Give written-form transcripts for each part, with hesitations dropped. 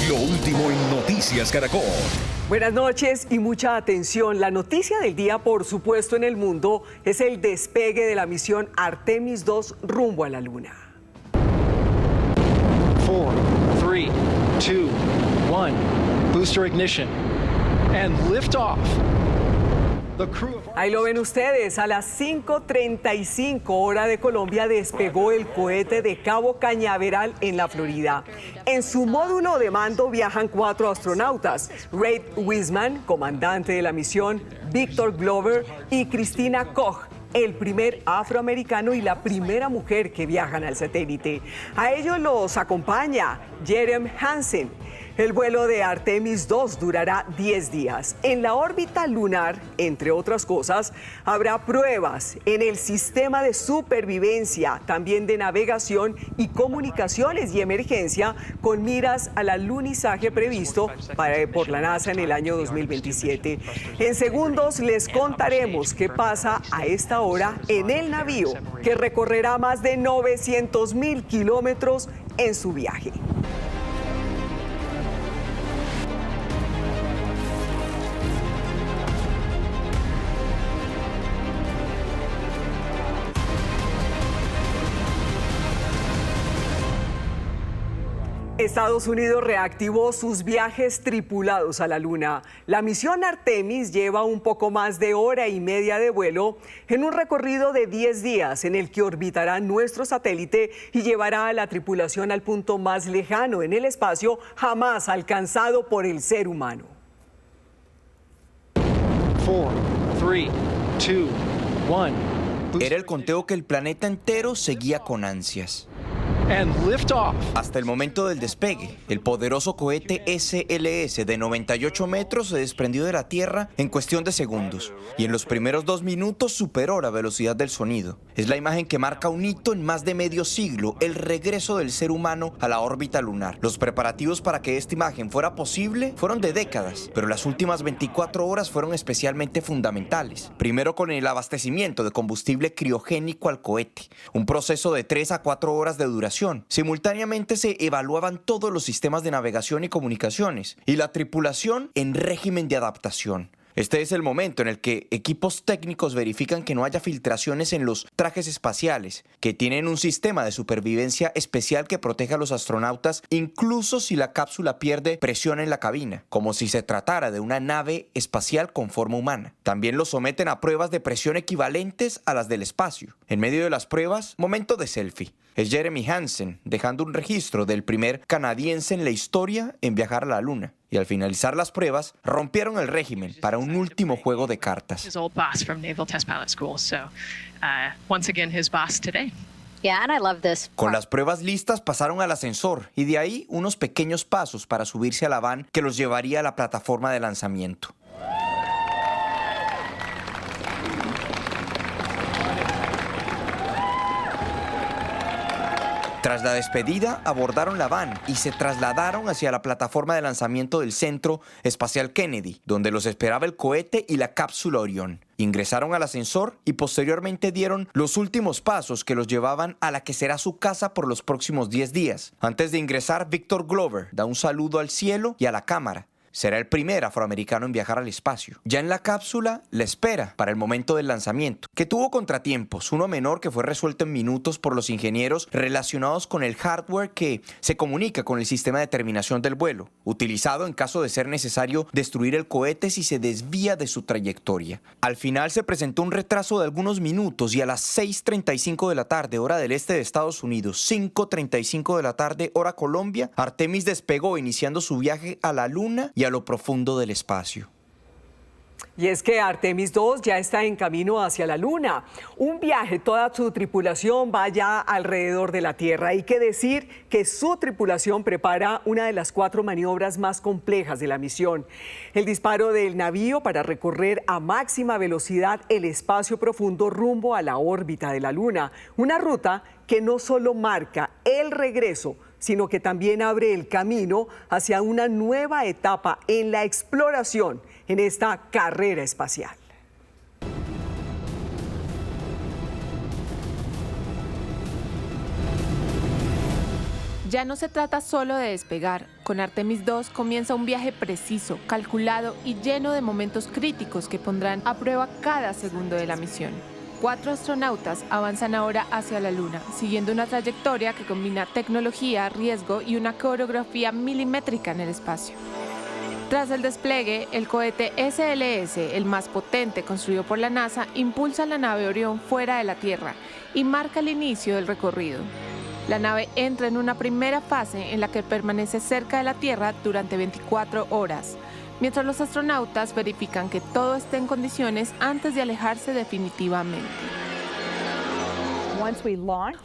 Lo último en Noticias Caracol. Buenas noches y mucha atención. La noticia del día, por supuesto, en el mundo es el despegue de la misión Artemis 2 rumbo a la Luna. 4, 3, 2, 1. Booster ignition. And liftoff. Ahí lo ven ustedes, a las 5:35 hora de Colombia despegó el cohete de Cabo Cañaveral en la Florida. En su módulo de mando viajan 4 astronautas, Reid Wiseman, comandante de la misión, Victor Glover y Christina Koch, el primer afroamericano y la primera mujer que viajan al satélite. A ellos los acompaña Jeremy Hansen. El vuelo de Artemis 2 durará 10 días. En la órbita lunar, entre otras cosas, habrá pruebas en el sistema de supervivencia, también de navegación y comunicaciones y emergencia, con miras al alunizaje previsto por la NASA en el año 2027. En segundos les contaremos qué pasa a esta hora en el navío, que recorrerá más de 900.000 kilómetros en su viaje. Estados Unidos reactivó sus viajes tripulados a la Luna. La misión Artemis lleva un poco más de hora y media de vuelo en un recorrido de 10 días en el que orbitará nuestro satélite y llevará a la tripulación al punto más lejano en el espacio jamás alcanzado por el ser humano. 4, 3, 2, 1. Era el conteo que el planeta entero seguía con ansias. And liftoff. Hasta el momento del despegue, el poderoso cohete SLS de 98 metros se desprendió de la Tierra en cuestión de segundos y en los primeros 2 minutos superó la velocidad del sonido. Es la imagen que marca un hito en más de medio siglo, el regreso del ser humano a la órbita lunar. Los preparativos para que esta imagen fuera posible fueron de décadas, pero las últimas 24 horas fueron especialmente fundamentales. Primero con el abastecimiento de combustible criogénico al cohete, un proceso de 3 a 4 horas de duración. Simultáneamente se evaluaban todos los sistemas de navegación y comunicaciones y la tripulación en régimen de adaptación. Este es el momento en el que equipos técnicos verifican que no haya filtraciones en los trajes espaciales, que tienen un sistema de supervivencia especial que protege a los astronautas incluso si la cápsula pierde presión en la cabina, como si se tratara de una nave espacial con forma humana. También los someten a pruebas de presión equivalentes a las del espacio. En medio de las pruebas, momento de selfie. Es Jeremy Hansen, dejando un registro del primer canadiense en la historia en viajar a la Luna. Y al finalizar las pruebas, rompieron el régimen para un último juego de cartas. Con las pruebas listas, pasaron al ascensor y de ahí unos pequeños pasos para subirse a la van que los llevaría a la plataforma de lanzamiento. Tras la despedida, abordaron la van y se trasladaron hacia la plataforma de lanzamiento del Centro Espacial Kennedy, donde los esperaba el cohete y la cápsula Orión. Ingresaron al ascensor y posteriormente dieron los últimos pasos que los llevaban a la que será su casa por los próximos 10 días. Antes de ingresar, Victor Glover da un saludo al cielo y a la cámara. Será el primer afroamericano en viajar al espacio. Ya en la cápsula, la espera para el momento del lanzamiento, que tuvo contratiempos, uno menor que fue resuelto en minutos por los ingenieros relacionados con el hardware que se comunica con el sistema de terminación del vuelo, utilizado en caso de ser necesario destruir el cohete si se desvía de su trayectoria. Al final se presentó un retraso de algunos minutos y a las 6:35 de la tarde, hora del este de Estados Unidos, 5:35 de la tarde, hora Colombia, Artemis despegó iniciando su viaje a la Luna y a lo profundo del espacio. Y es que Artemis 2 ya está en camino hacia la Luna. Un viaje, toda su tripulación va ya alrededor de la Tierra. Hay que decir que su tripulación prepara una de las 4 maniobras más complejas de la misión. El disparo del navío para recorrer a máxima velocidad el espacio profundo rumbo a la órbita de la Luna. Una ruta que no solo marca el regreso, sino que también abre el camino hacia una nueva etapa en la exploración en esta carrera espacial. Ya no se trata solo de despegar. Con Artemis II comienza un viaje preciso, calculado y lleno de momentos críticos que pondrán a prueba cada segundo de la misión. 4 astronautas avanzan ahora hacia la Luna, siguiendo una trayectoria que combina tecnología, riesgo y una coreografía milimétrica en el espacio. Tras el despliegue, el cohete SLS, el más potente construido por la NASA, impulsa la nave Orión fuera de la Tierra y marca el inicio del recorrido. La nave entra en una primera fase en la que permanece cerca de la Tierra durante 24 horas, mientras los astronautas verifican que todo esté en condiciones antes de alejarse definitivamente.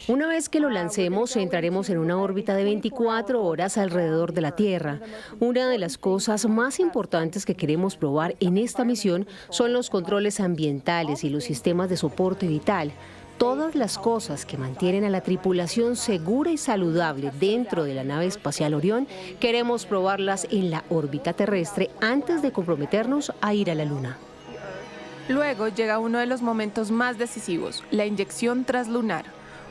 Una vez que lo lancemos, entraremos en una órbita de 24 horas alrededor de la Tierra. Una de las cosas más importantes que queremos probar en esta misión son los controles ambientales y los sistemas de soporte vital. Todas las cosas que mantienen a la tripulación segura y saludable dentro de la nave espacial Orión, queremos probarlas en la órbita terrestre antes de comprometernos a ir a la Luna. Luego llega uno de los momentos más decisivos, la inyección translunar,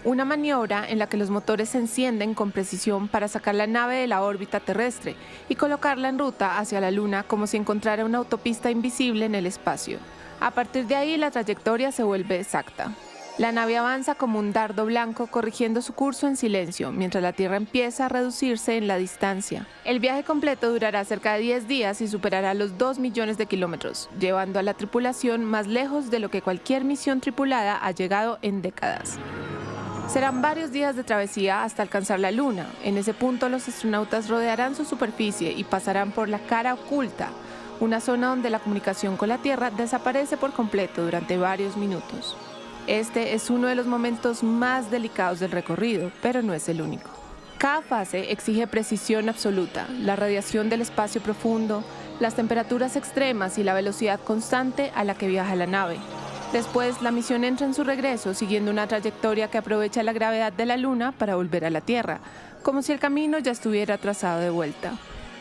una maniobra en la que los motores se encienden con precisión para sacar la nave de la órbita terrestre y colocarla en ruta hacia la Luna como si encontrara una autopista invisible en el espacio. A partir de ahí la trayectoria se vuelve exacta. La nave avanza como un dardo blanco corrigiendo su curso en silencio, mientras la Tierra empieza a reducirse en la distancia. El viaje completo durará cerca de 10 días y superará los 2 millones de kilómetros, llevando a la tripulación más lejos de lo que cualquier misión tripulada ha llegado en décadas. Serán varios días de travesía hasta alcanzar la Luna. En ese punto los astronautas rodearán su superficie y pasarán por la cara oculta, una zona donde la comunicación con la Tierra desaparece por completo durante varios minutos. Este es uno de los momentos más delicados del recorrido, pero no es el único. Cada fase exige precisión absoluta, la radiación del espacio profundo, las temperaturas extremas y la velocidad constante a la que viaja la nave. Después, la misión entra en su regreso siguiendo una trayectoria que aprovecha la gravedad de la Luna para volver a la Tierra, como si el camino ya estuviera trazado de vuelta.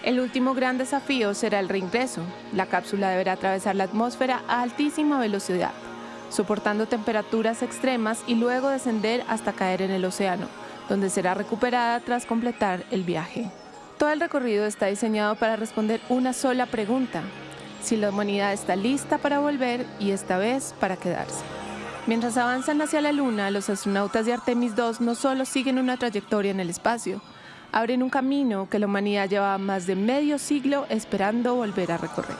El último gran desafío será el reingreso. La cápsula deberá atravesar la atmósfera a altísima velocidad, soportando temperaturas extremas y luego descender hasta caer en el océano, donde será recuperada tras completar el viaje. Todo el recorrido está diseñado para responder una sola pregunta: si la humanidad está lista para volver y esta vez para quedarse. Mientras avanzan hacia la Luna, los astronautas de Artemis II no solo siguen una trayectoria en el espacio, abren un camino que la humanidad llevaba más de medio siglo esperando volver a recorrer.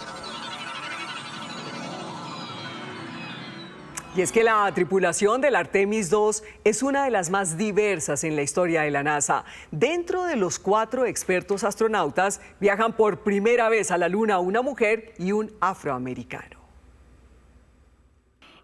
Y es que la tripulación del Artemis II es una de las más diversas en la historia de la NASA. Dentro de los 4 expertos astronautas viajan por primera vez a la Luna una mujer y un afroamericano.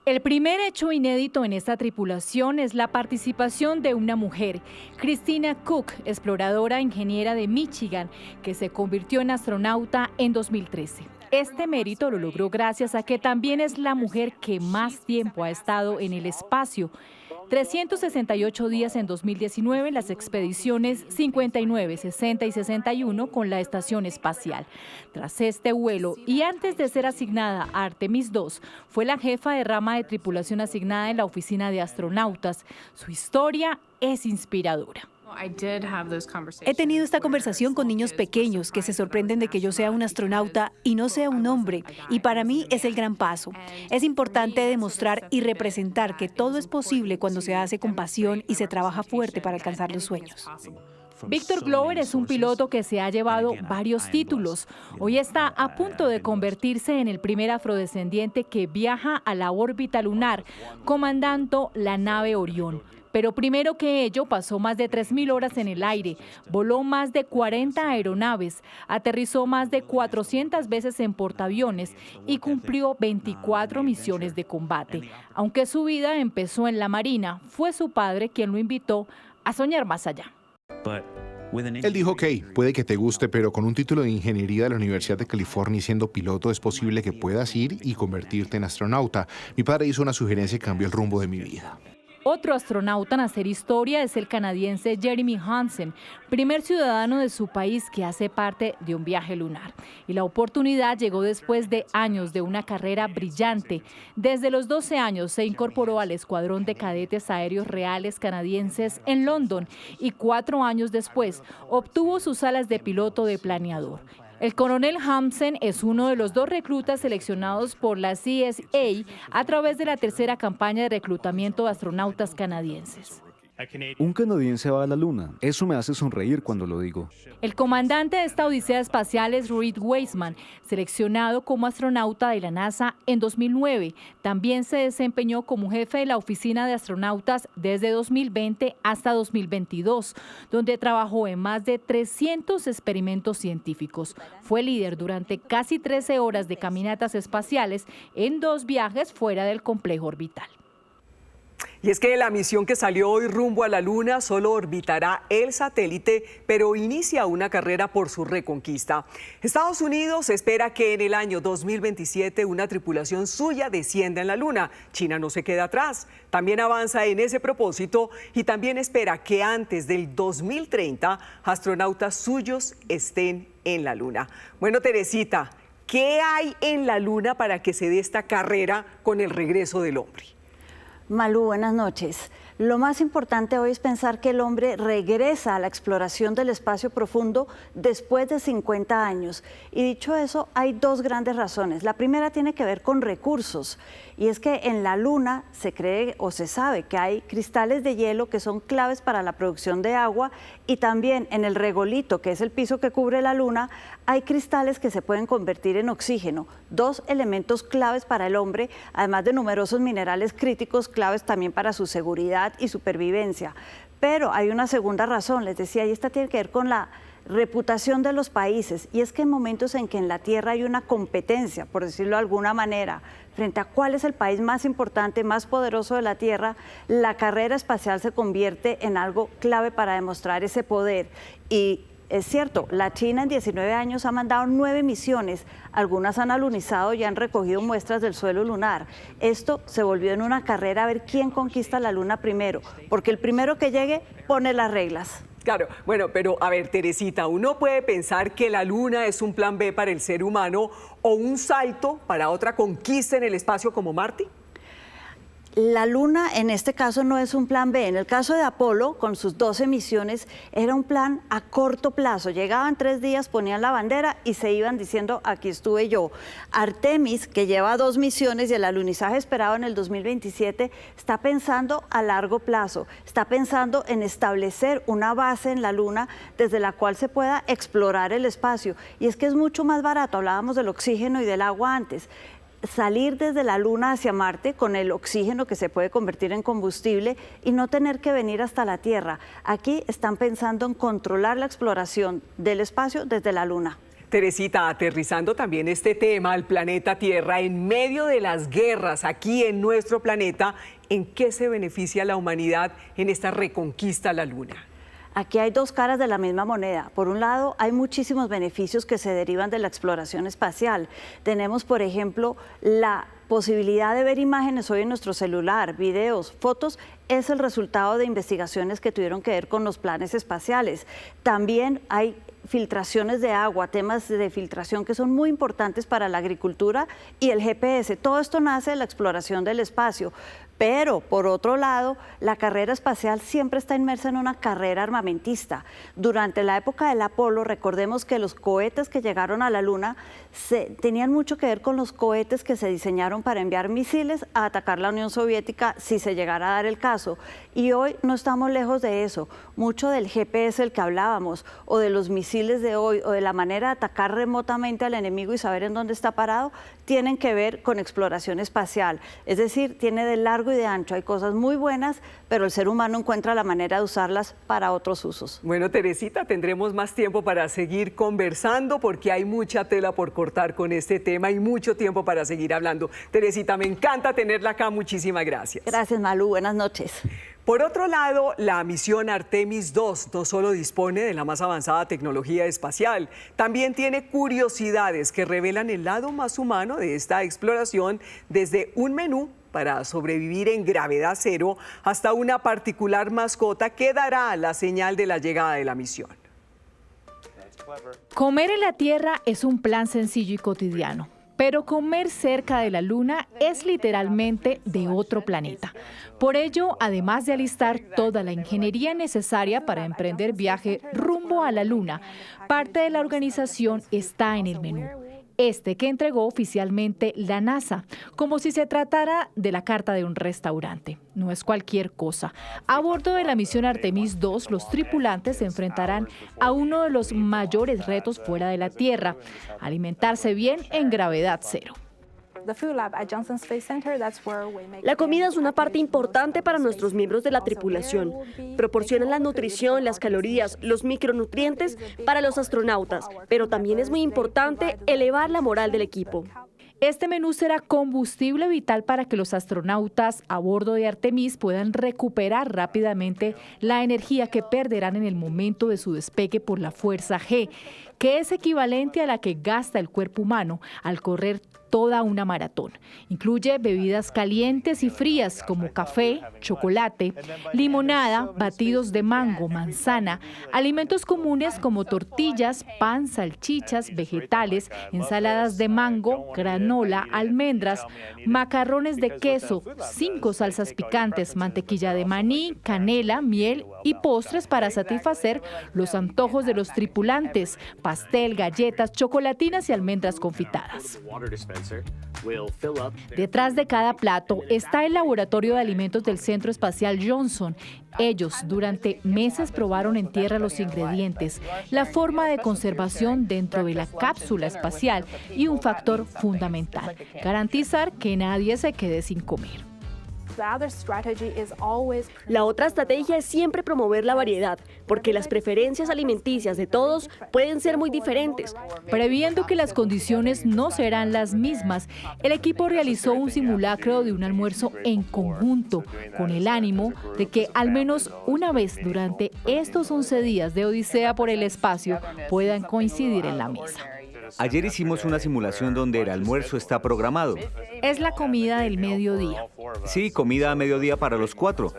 El primer hecho inédito en esta tripulación es la participación de una mujer, Christina Koch, exploradora e ingeniera de Michigan, que se convirtió en astronauta en 2013. Este mérito lo logró gracias a que también es la mujer que más tiempo ha estado en el espacio. 368 días en 2019 en las expediciones 59, 60 y 61 con la estación espacial. Tras este vuelo y antes de ser asignada a Artemis II, fue la jefa de rama de tripulación asignada en la oficina de astronautas. Su historia es inspiradora. He tenido esta conversación con niños pequeños que se sorprenden de que yo sea un astronauta y no sea un hombre, y para mí es el gran paso. Es importante demostrar y representar que todo es posible cuando se hace con pasión y se trabaja fuerte para alcanzar los sueños. Victor Glover es un piloto que se ha llevado varios títulos. Hoy está a punto de convertirse en el primer afrodescendiente que viaja a la órbita lunar, comandando la nave Orión. Pero primero que ello, pasó más de 3.000 horas en el aire, voló más de 40 aeronaves, aterrizó más de 400 veces en portaaviones y cumplió 24 misiones de combate. Aunque su vida empezó en la Marina, fue su padre quien lo invitó a soñar más allá. Él dijo, ok, puede que te guste, pero con un título de ingeniería de la Universidad de California y siendo piloto es posible que puedas ir y convertirte en astronauta. Mi padre hizo una sugerencia y cambió el rumbo de mi vida. Otro astronauta en hacer historia es el canadiense Jeremy Hansen, primer ciudadano de su país que hace parte de un viaje lunar. Y la oportunidad llegó después de años de una carrera brillante. Desde los 12 años se incorporó al Escuadrón de Cadetes Aéreos Reales Canadienses en London y 4 años después obtuvo sus alas de piloto de planeador. El coronel Hansen es uno de los 2 reclutas seleccionados por la CSA a través de la tercera campaña de reclutamiento de astronautas canadienses. Un canadiense va a la luna. Eso me hace sonreír cuando lo digo. El comandante de esta odisea espacial es Reed Wiseman, seleccionado como astronauta de la NASA en 2009. También se desempeñó como jefe de la Oficina de Astronautas desde 2020 hasta 2022, donde trabajó en más de 300 experimentos científicos. Fue líder durante casi 13 horas de caminatas espaciales en 2 viajes fuera del complejo orbital. Y es que la misión que salió hoy rumbo a la Luna solo orbitará el satélite, pero inicia una carrera por su reconquista. Estados Unidos espera que en el año 2027 una tripulación suya descienda en la Luna. China no se queda atrás, también avanza en ese propósito y también espera que antes del 2030 astronautas suyos estén en la Luna. Bueno, Teresita, ¿qué hay en la Luna para que se dé esta carrera con el regreso del hombre? Malú, buenas noches. Lo más importante hoy es pensar que el hombre regresa a la exploración del espacio profundo después de 50 años. Y dicho eso, hay 2 grandes razones. La primera tiene que ver con recursos. Y es que en la Luna se cree o se sabe que hay cristales de hielo que son claves para la producción de agua y también en el regolito, que es el piso que cubre la Luna, hay cristales que se pueden convertir en oxígeno, 2 elementos claves para el hombre, además de numerosos minerales críticos claves también para su seguridad y supervivencia. Pero hay una segunda razón, les decía, y esta tiene que ver con la reputación de los países, y es que en momentos en que en la Tierra hay una competencia, por decirlo de alguna manera, frente a cuál es el país más importante, más poderoso de la Tierra, la carrera espacial se convierte en algo clave para demostrar ese poder. Y es cierto, la China en 19 años ha mandado 9 misiones, algunas han alunizado y han recogido muestras del suelo lunar. Esto se volvió en una carrera a ver quién conquista la Luna primero, porque el primero que llegue pone las reglas. Claro, bueno, pero a ver, Teresita, uno puede pensar que la Luna es un plan B para el ser humano o un salto para otra conquista en el espacio como Marte. La Luna en este caso no es un plan B. En el caso de Apolo, con sus 12 misiones, era un plan a corto plazo. Llegaban 3 días, ponían la bandera y se iban diciendo, aquí estuve yo. Artemis, que lleva 2 misiones y el alunizaje esperado en el 2027, está pensando a largo plazo. Está pensando en establecer una base en la Luna desde la cual se pueda explorar el espacio. Y es que es mucho más barato. Hablábamos del oxígeno y del agua antes. Salir desde la Luna hacia Marte con el oxígeno que se puede convertir en combustible y no tener que venir hasta la Tierra. Aquí están pensando en controlar la exploración del espacio desde la Luna. Teresita, aterrizando también este tema al planeta Tierra, en medio de las guerras aquí en nuestro planeta, ¿en qué se beneficia la humanidad en esta reconquista a la Luna? Aquí hay 2 caras de la misma moneda. Por un lado, hay muchísimos beneficios que se derivan de la exploración espacial. Tenemos, por ejemplo, la posibilidad de ver imágenes hoy en nuestro celular, videos, fotos, es el resultado de investigaciones que tuvieron que ver con los planes espaciales. También hay filtraciones de agua, temas de filtración que son muy importantes para la agricultura y el GPS. Todo esto nace de la exploración del espacio. Pero, por otro lado, la carrera espacial siempre está inmersa en una carrera armamentista. Durante la época del Apolo, recordemos que los cohetes que llegaron a la Luna tenían mucho que ver con los cohetes que se diseñaron para enviar misiles a atacar la Unión Soviética si se llegara a dar el caso. Y hoy no estamos lejos de eso. Mucho del GPS del que hablábamos, o de los misiles de hoy, o de la manera de atacar remotamente al enemigo y saber en dónde está parado, tienen que ver con exploración espacial. Es decir, tiene de largo y de ancho. Hay cosas muy buenas, pero el ser humano encuentra la manera de usarlas para otros usos. Bueno, Teresita, tendremos más tiempo para seguir conversando porque hay mucha tela por cortar con este tema y mucho tiempo para seguir hablando. Teresita, me encanta tenerla acá. Muchísimas gracias. Gracias, Malú. Buenas noches. Por otro lado, la misión Artemis II no solo dispone de la más avanzada tecnología espacial, también tiene curiosidades que revelan el lado más humano de esta exploración, desde un menú para sobrevivir en gravedad cero hasta una particular mascota que dará la señal de la llegada de la misión. Comer en la Tierra es un plan sencillo y cotidiano. Pero comer cerca de la Luna es literalmente de otro planeta. Por ello, además de alistar toda la ingeniería necesaria para emprender viaje rumbo a la Luna, parte de la organización está en el menú. Que entregó oficialmente la NASA, como si se tratara de la carta de un restaurante. No es cualquier cosa. A bordo de la misión Artemis II, los tripulantes se enfrentarán a uno de los mayores retos fuera de la Tierra: alimentarse bien en gravedad cero. La comida es una parte importante para nuestros miembros de la tripulación. Proporcionan la nutrición, las calorías, los micronutrientes para los astronautas, pero también es muy importante elevar la moral del equipo. Este menú será combustible vital para que los astronautas a bordo de Artemis puedan recuperar rápidamente la energía que perderán en el momento de su despegue por la fuerza G, que es equivalente a la que gasta el cuerpo humano al correr toda una maratón. Incluye bebidas calientes y frías como café, chocolate, limonada, batidos de mango, manzana, alimentos comunes como tortillas, pan, salchichas, vegetales, ensaladas de mango, granola, almendras, macarrones de queso, 5 salsas picantes, mantequilla de maní, canela, miel y postres para satisfacer los antojos de los tripulantes: pastel, galletas, chocolatinas y almendras confitadas. Detrás de cada plato está el laboratorio de alimentos del Centro Espacial Johnson. Ellos durante meses probaron en tierra los ingredientes, la forma de conservación dentro de la cápsula espacial y un factor fundamental: garantizar que nadie se quede sin comer. La otra estrategia es siempre promover la variedad, porque las preferencias alimenticias de todos pueden ser muy diferentes. Previendo que las condiciones no serán las mismas, el equipo realizó un simulacro de un almuerzo en conjunto, con el ánimo de que al menos una vez durante estos 11 días de odisea por el espacio puedan coincidir en la mesa. Ayer hicimos una simulación donde el almuerzo está programado. Es la comida del mediodía. Sí, comida a mediodía para los 4.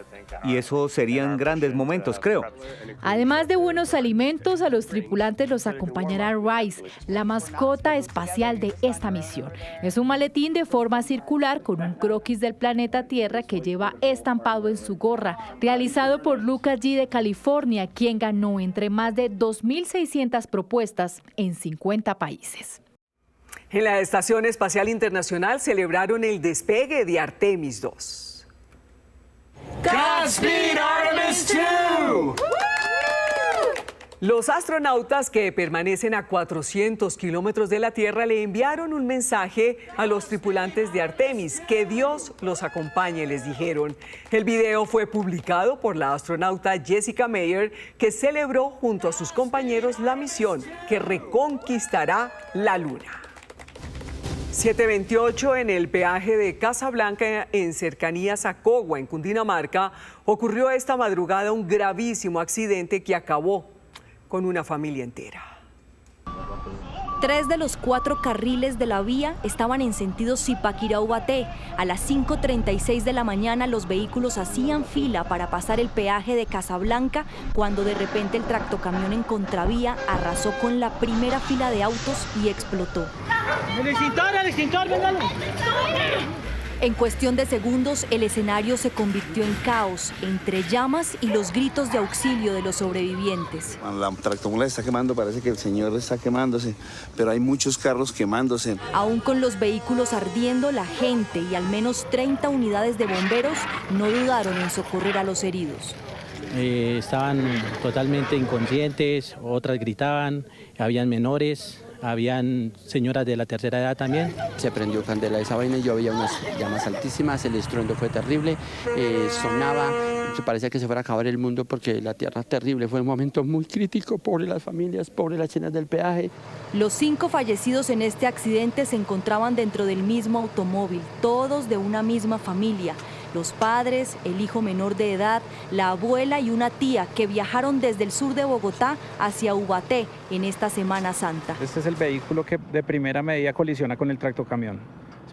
Y eso serían grandes momentos, creo. Además de buenos alimentos, a los tripulantes los acompañará Rice, la mascota espacial de esta misión. Es un maletín de forma circular con un croquis del planeta Tierra que lleva estampado en su gorra, realizado por Lucas G. de California, quien ganó entre más de 2.600 propuestas en 50 países. En la Estación Espacial Internacional celebraron el despegue de Artemis II. Godspeed, Artemis II! Los astronautas que permanecen a 400 kilómetros de la Tierra le enviaron un mensaje a los tripulantes de Artemis: que Dios los acompañe, les dijeron. El video fue publicado por la astronauta Jessica Meir, que celebró junto a sus compañeros la misión que reconquistará la Luna. 7:28 en el peaje de Casablanca, en cercanías a Cogua, en Cundinamarca, ocurrió esta madrugada un gravísimo accidente que acabó con una familia entera. 3 de los 4 carriles de la vía estaban en sentido Zipaquirá-Ubaté. A las 5:36 de la mañana los vehículos hacían fila para pasar el peaje de Casablanca cuando de repente el tractocamión en contravía arrasó con la primera fila de autos y explotó. ¡El extintor, véngalo! En cuestión de segundos, el escenario se convirtió en caos, entre llamas y los gritos de auxilio de los sobrevivientes. La tractomula está quemando, parece que el señor está quemándose, pero hay muchos carros quemándose. Aún con los vehículos ardiendo, la gente y al menos 30 unidades de bomberos no dudaron en socorrer a los heridos. Estaban totalmente inconscientes, otras gritaban, habían menores. Habían señoras de la tercera edad también. Se prendió candela esa vaina y yo veía unas llamas altísimas, el estruendo fue terrible, sonaba, se parecía que se fuera a acabar el mundo porque la tierra es terrible, fue un momento muy crítico, pobre las familias, pobre las cenas del peaje. Los 5 fallecidos en este accidente se encontraban dentro del mismo automóvil, todos de una misma familia. Los padres, el hijo menor de edad, la abuela y una tía que viajaron desde el sur de Bogotá hacia Ubaté en esta Semana Santa. Este es el vehículo que de primera medida colisiona con el tractocamión.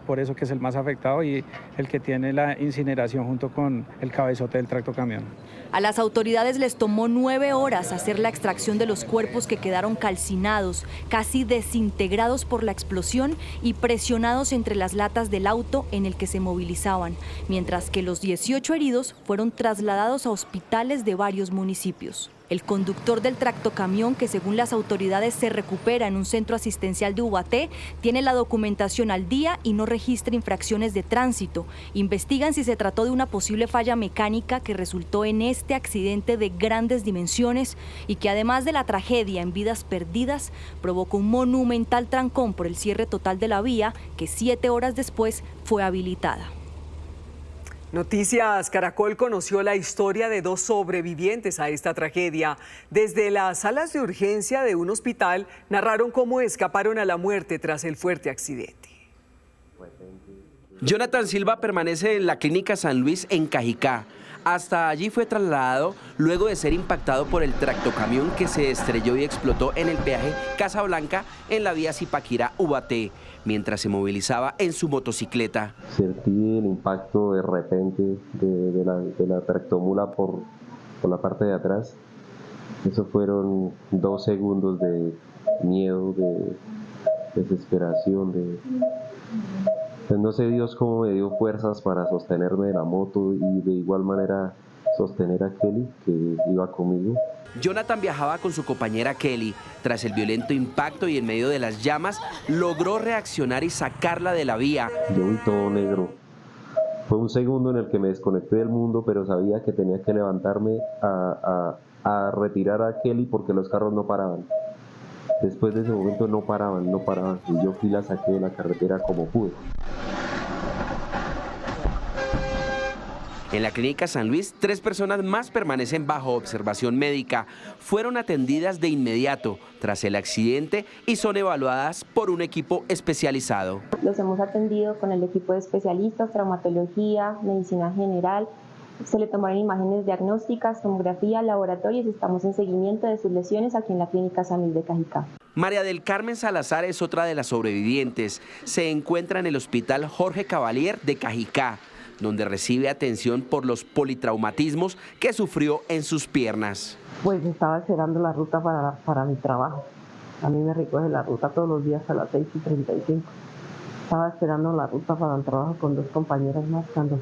por eso que es el más afectado y el que tiene la incineración junto con el cabezote del tractocamión. A las autoridades les tomó 9 horas hacer la extracción de los cuerpos que quedaron calcinados, casi desintegrados por la explosión y presionados entre las latas del auto en el que se movilizaban, mientras que los 18 heridos fueron trasladados a hospitales de varios municipios. El conductor del tractocamión, que según las autoridades se recupera en un centro asistencial de Ubaté, tiene la documentación al día y no registra infracciones de tránsito. Investigan si se trató de una posible falla mecánica que resultó en este accidente de grandes dimensiones y que además de la tragedia en vidas perdidas, provocó un monumental trancón por el cierre total de la vía que 7 horas después fue habilitada. Noticias Caracol conoció la historia de 2 sobrevivientes a esta tragedia. Desde las salas de urgencia de un hospital narraron cómo escaparon a la muerte tras el fuerte accidente. Jonathan Silva permanece en la clínica San Luis en Cajicá. Hasta allí fue trasladado luego de ser impactado por el tractocamión que se estrelló y explotó en el peaje Casablanca en la vía Zipaquirá-Ubaté, mientras se movilizaba en su motocicleta. Sentí el impacto de repente de la tractomula por la parte de atrás. Eso fueron 2 segundos de miedo, de desesperación, pues no sé Dios cómo me dio fuerzas para sostenerme de la moto y de igual manera sostener a Kelly, que iba conmigo. Jonathan viajaba con su compañera Kelly. Tras el violento impacto y en medio de las llamas, logró reaccionar y sacarla de la vía. Yo vi todo negro. Fue un segundo en el que me desconecté del mundo, pero sabía que tenía que levantarme a retirar a Kelly porque los carros no paraban. Después de ese momento no paraban. Y yo fui y la saqué de la carretera como pude. En la clínica San Luis, 3 personas más permanecen bajo observación médica. Fueron atendidas de inmediato tras el accidente y son evaluadas por un equipo especializado. Los hemos atendido con el equipo de especialistas, traumatología, medicina general. Se le tomaron imágenes diagnósticas, tomografía, laboratorios y estamos en seguimiento de sus lesiones aquí en la clínica San Luis de Cajicá. María del Carmen Salazar es otra de las sobrevivientes. Se encuentra en el hospital Jorge Cavalier de Cajicá, donde recibe atención por los politraumatismos que sufrió en sus piernas. Pues estaba esperando la ruta para mi trabajo. A mí me recoge la ruta todos los días a las 6:35. Estaba esperando la ruta para el trabajo con 2 compañeras más cuando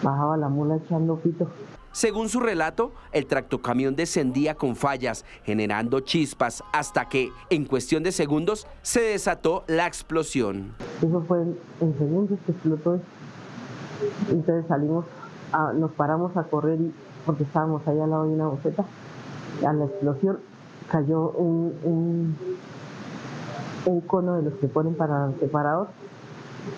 bajaba la mula echando pito. Según su relato, el tractocamión descendía con fallas, generando chispas, hasta que, en cuestión de segundos, se desató la explosión. Eso fue en segundos que explotó. Entonces nos paramos a correr porque estábamos ahí al lado de una boceta. A la explosión cayó un cono de los que ponen para separados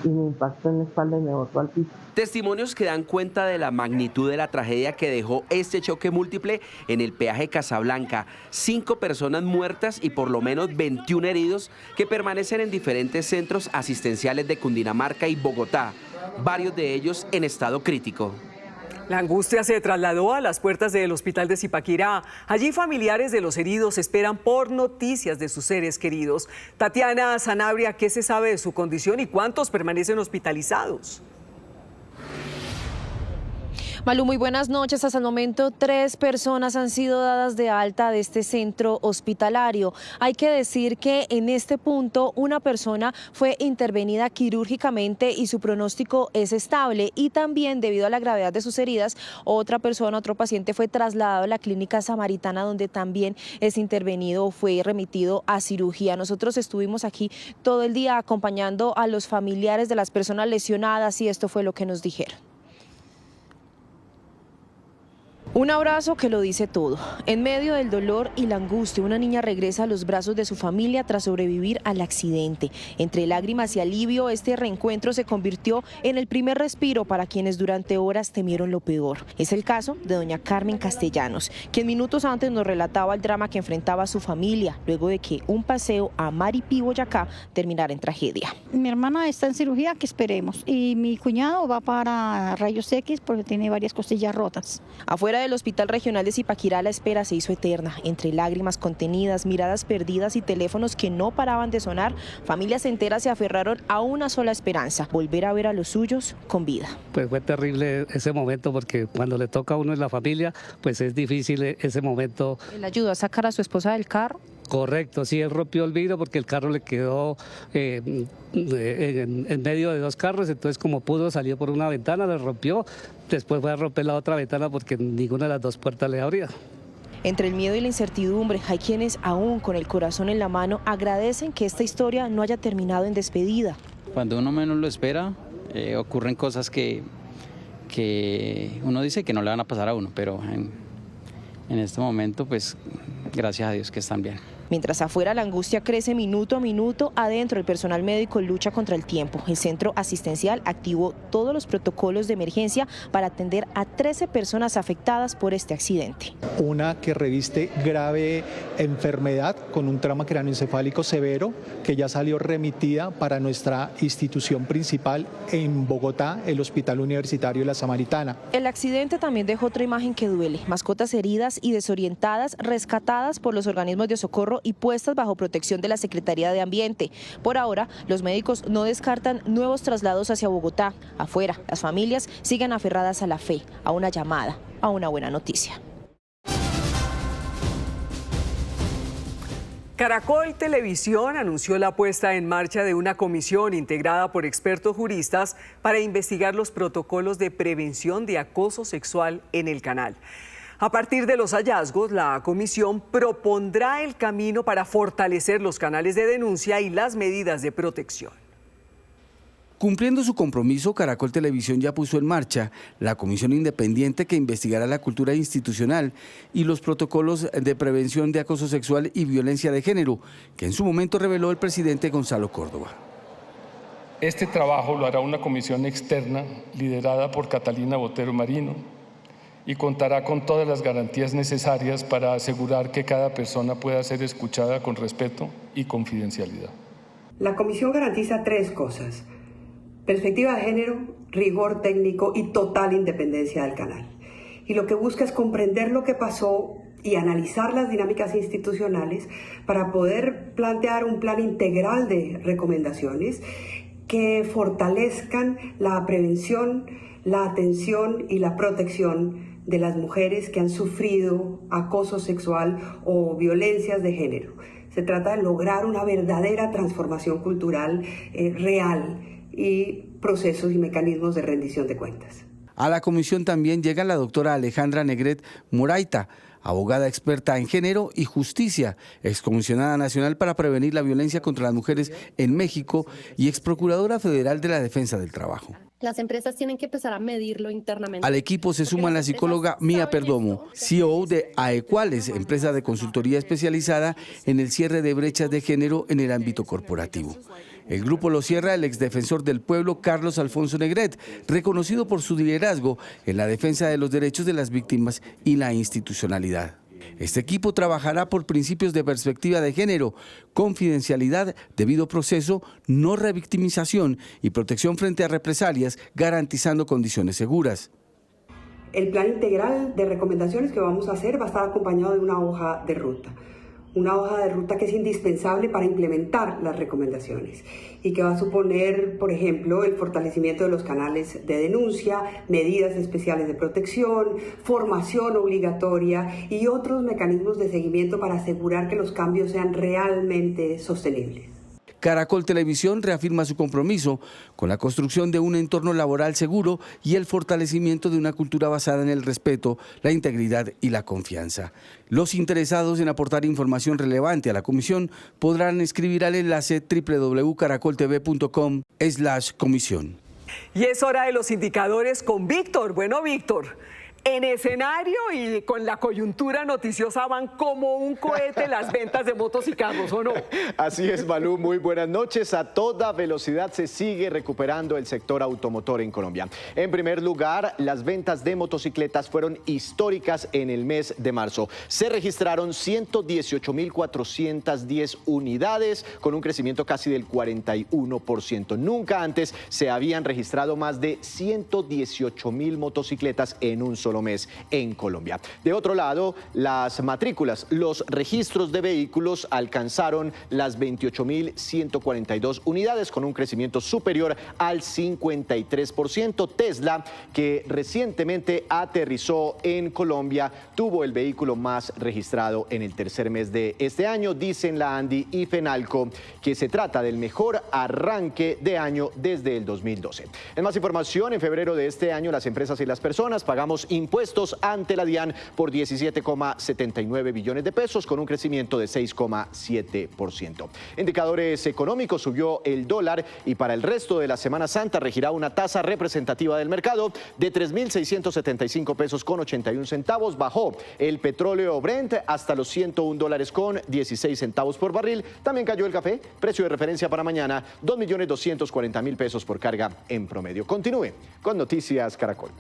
y me impactó en la espalda y me botó al piso. Testimonios que dan cuenta de la magnitud de la tragedia que dejó este choque múltiple en el peaje Casablanca. 5 personas muertas y por lo menos 21 heridos que permanecen en diferentes centros asistenciales de Cundinamarca y Bogotá, varios de ellos en estado crítico. La angustia se trasladó a las puertas del hospital de Zipaquirá. Allí familiares de los heridos esperan por noticias de sus seres queridos. Tatiana Sanabria, ¿qué se sabe de su condición y cuántos permanecen hospitalizados? Malú, muy buenas noches. Hasta el momento 3 personas han sido dadas de alta de este centro hospitalario. Hay que decir que en este punto una persona fue intervenida quirúrgicamente y su pronóstico es estable, y también debido a la gravedad de sus heridas, otro paciente fue trasladado a la clínica Samaritana, donde también es intervenido, fue remitido a cirugía. Nosotros estuvimos aquí todo el día acompañando a los familiares de las personas lesionadas y esto fue lo que nos dijeron. Un abrazo que lo dice todo. En medio del dolor y la angustia, una niña regresa a los brazos de su familia tras sobrevivir al accidente. Entre lágrimas y alivio, este reencuentro se convirtió en el primer respiro para quienes durante horas temieron lo peor. Es el caso de doña Carmen Castellanos, quien minutos antes nos relataba el drama que enfrentaba su familia, luego de que un paseo a Maripí, Boyacá, terminara en tragedia. Mi hermana está en cirugía, que esperemos, y mi cuñado va para rayos X porque tiene varias costillas rotas. Afuera fila del Hospital Regional de Zipaquirá la espera se hizo eterna. Entre lágrimas contenidas, miradas perdidas y teléfonos que no paraban de sonar, familias enteras se aferraron a una sola esperanza: volver a ver a los suyos con vida. Pues fue terrible ese momento, porque cuando le toca a uno en la familia, pues es difícil ese momento. ¿Él ayudó a sacar a su esposa del carro? Correcto, sí, él rompió el vidrio porque el carro le quedó en medio de dos carros, entonces como pudo salió por una ventana, le rompió, después fue a romper la otra ventana porque ninguna de las dos puertas le abría. Entre el miedo y la incertidumbre, hay quienes aún con el corazón en la mano agradecen que esta historia no haya terminado en despedida. Cuando uno menos lo espera, ocurren cosas que uno dice que no le van a pasar a uno, pero en este momento, pues gracias a Dios que están bien. Mientras afuera la angustia crece minuto a minuto, adentro el personal médico lucha contra el tiempo. El centro asistencial activó todos los protocolos de emergencia para atender a 13 personas afectadas por este accidente. Una que reviste grave enfermedad con un trauma cráneoencefálico severo, que ya salió remitida para nuestra institución principal en Bogotá, el Hospital Universitario La Samaritana. El accidente también dejó otra imagen que duele: mascotas heridas y desorientadas rescatadas por los organismos de socorro y puestas bajo protección de la Secretaría de Ambiente. Por ahora, los médicos no descartan nuevos traslados hacia Bogotá. Afuera, las familias siguen aferradas a la fe, a una llamada, a una buena noticia. Caracol Televisión anunció la puesta en marcha de una comisión integrada por expertos juristas para investigar los protocolos de prevención de acoso sexual en el canal. A partir de los hallazgos, la comisión propondrá el camino para fortalecer los canales de denuncia y las medidas de protección. Cumpliendo su compromiso, Caracol Televisión ya puso en marcha la comisión independiente que investigará la cultura institucional y los protocolos de prevención de acoso sexual y violencia de género, que en su momento reveló el presidente Gonzalo Córdoba. Este trabajo lo hará una comisión externa liderada por Catalina Botero Marino y contará con todas las garantías necesarias para asegurar que cada persona pueda ser escuchada con respeto y confidencialidad. La comisión garantiza 3 cosas: perspectiva de género, rigor técnico y total independencia del canal. Y lo que busca es comprender lo que pasó y analizar las dinámicas institucionales para poder plantear un plan integral de recomendaciones que fortalezcan la prevención, la atención y la protección de las mujeres que han sufrido acoso sexual o violencias de género. Se trata de lograr una verdadera transformación cultural real y procesos y mecanismos de rendición de cuentas. A la comisión también llega la doctora Alejandra Negret Moraita, abogada experta en género y justicia, excomisionada nacional para prevenir la violencia contra las mujeres en México y exprocuradora federal de la defensa del trabajo. Las empresas tienen que empezar a medirlo internamente. Al equipo se suma la psicóloga Mía Perdomo, CEO de Aequales, empresa de consultoría especializada en el cierre de brechas de género en el ámbito corporativo. El grupo lo cierra el exdefensor del pueblo Carlos Alfonso Negret, reconocido por su liderazgo en la defensa de los derechos de las víctimas y la institucionalidad. Este equipo trabajará por principios de perspectiva de género, confidencialidad, debido proceso, no revictimización y protección frente a represalias, garantizando condiciones seguras. El plan integral de recomendaciones que vamos a hacer va a estar acompañado de una hoja de ruta. Una hoja de ruta que es indispensable para implementar las recomendaciones y que va a suponer, por ejemplo, el fortalecimiento de los canales de denuncia, medidas especiales de protección, formación obligatoria y otros mecanismos de seguimiento para asegurar que los cambios sean realmente sostenibles. Caracol Televisión reafirma su compromiso con la construcción de un entorno laboral seguro y el fortalecimiento de una cultura basada en el respeto, la integridad y la confianza. Los interesados en aportar información relevante a la comisión podrán escribir al enlace www.caracoltv.com/comisión. Y es hora de los indicadores con Víctor. Bueno, Víctor, en escenario y con la coyuntura noticiosa van como un cohete las ventas de motos y carros, ¿o no? Así es, Malú, muy buenas noches. A toda velocidad se sigue recuperando el sector automotor en Colombia. En primer lugar, las ventas de motocicletas fueron históricas en el mes de marzo. Se registraron 118.410 unidades, con un crecimiento casi del 41%. Nunca antes se habían registrado más de 118.000 motocicletas en un solo solo mes en Colombia. De otro lado, las matrículas, los registros de vehículos alcanzaron las 28.142 unidades con un crecimiento superior al 53%. Tesla, que recientemente aterrizó en Colombia, tuvo el vehículo más registrado en el tercer mes de este año. Dicen la ANDI y FENALCO que se trata del mejor arranque de año desde el 2012. En más información, en febrero de este año, las empresas y las personas pagamos impuestos ante la DIAN por 17,79 billones de pesos, con un crecimiento de 6,7%. Indicadores económicos: subió el dólar y para el resto de la Semana Santa regirá una tasa representativa del mercado de 3.675 pesos con 81 centavos. Bajó el petróleo Brent hasta los $101 con 16 centavos por barril. También cayó el café, precio de referencia para mañana, 2.240.000 pesos por carga en promedio. Continúe con Noticias Caracol.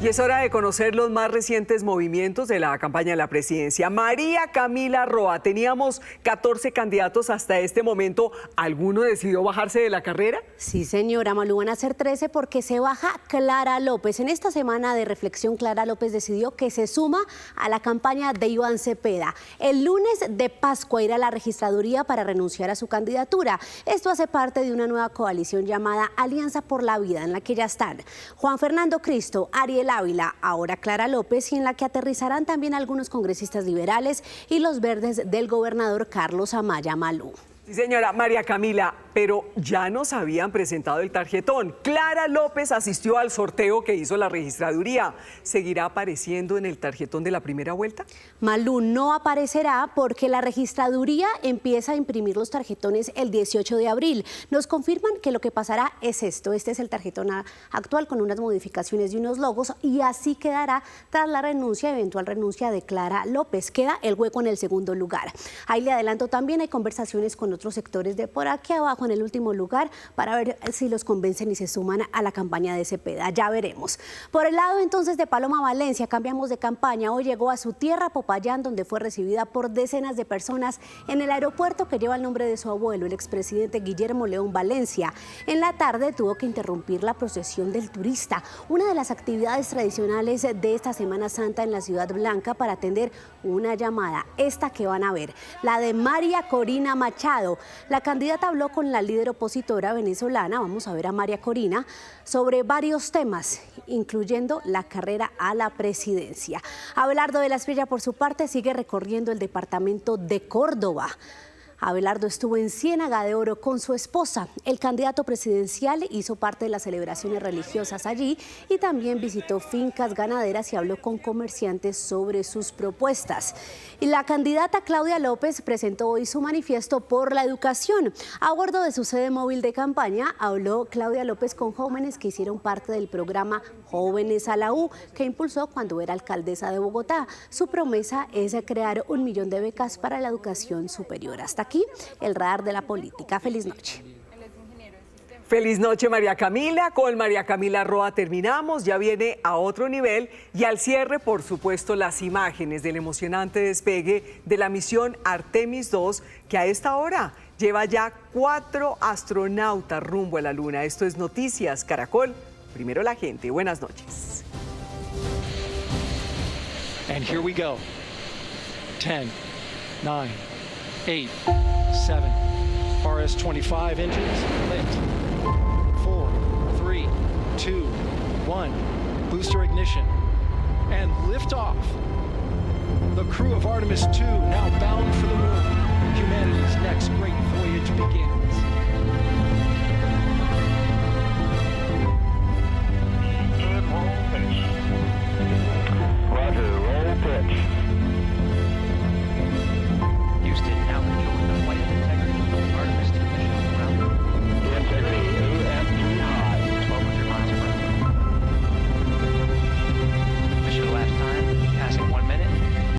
Y es hora de conocer los más recientes movimientos de la campaña de la presidencia. María Camila Roa, teníamos 14 candidatos hasta este momento. ¿Alguno decidió bajarse de la carrera? Sí, señora Malú, van a ser 13 porque se baja Clara López. En esta semana de reflexión, Clara López decidió que se suma a la campaña de Iván Cepeda. El lunes de Pascua irá a la registraduría para renunciar a su candidatura. Esto hace parte de una nueva coalición llamada Alianza por la Vida, en la que ya están Juan Fernando Cristo, Ariel Ávila, ahora Clara López, y en la que aterrizarán también algunos congresistas liberales y los verdes del gobernador Carlos Amaya. Malú. Sí, señora María Camila, pero ya nos habían presentado el tarjetón. Clara López asistió al sorteo que hizo la registraduría. ¿Seguirá apareciendo en el tarjetón de la primera vuelta? Malú, no aparecerá porque la registraduría empieza a imprimir los tarjetones el 18 de abril. Nos confirman que lo que pasará es esto. Este es el tarjetón actual con unas modificaciones y unos logos, y así quedará tras la eventual renuncia de Clara López. Queda el hueco en el segundo lugar. Ahí le adelanto, también hay conversaciones con otros sectores de por aquí abajo en el último lugar para ver si los convencen y se suman a la campaña de Cepeda. Ya veremos. Por el lado entonces de Paloma Valencia, cambiamos de campaña. Hoy llegó a su tierra, Popayán, donde fue recibida por decenas de personas en el aeropuerto que lleva el nombre de su abuelo, el expresidente Guillermo León Valencia. En la tarde tuvo que interrumpir la procesión del turista, una de las actividades tradicionales de esta Semana Santa en la Ciudad Blanca, para atender una llamada, esta que van a ver, la de María Corina Machado. La candidata habló con la líder opositora venezolana, vamos a ver a María Corina, sobre varios temas, incluyendo la carrera a la presidencia. Abelardo de la Espriella, por su parte, sigue recorriendo el departamento de Córdoba. Abelardo estuvo en Ciénaga de Oro con su esposa. El candidato presidencial hizo parte de las celebraciones religiosas allí y también visitó fincas ganaderas y habló con comerciantes sobre sus propuestas. Y la candidata Claudia López presentó hoy su manifiesto por la educación. A bordo de su sede móvil de campaña, habló Claudia López con jóvenes que hicieron parte del programa Jóvenes a la U, que impulsó cuando era alcaldesa de Bogotá. Su promesa es crear 1 millón de becas para la educación superior. Hasta aquí el radar de la política. Feliz noche. Feliz noche, María Camila. Con María Camila Roa terminamos. Ya viene a otro nivel y al cierre, por supuesto, las imágenes del emocionante despegue de la misión Artemis II, que a esta hora lleva ya 4 astronautas rumbo a la Luna. Esto es Noticias Caracol. Primero la gente. Buenas noches. And here we go. 10, 9, 8, 7, RS-25 engines lit. 4, 3, 2, 1, booster ignition, and liftoff. The crew of Artemis II now bound for the moon. Humanity's next great voyage begins.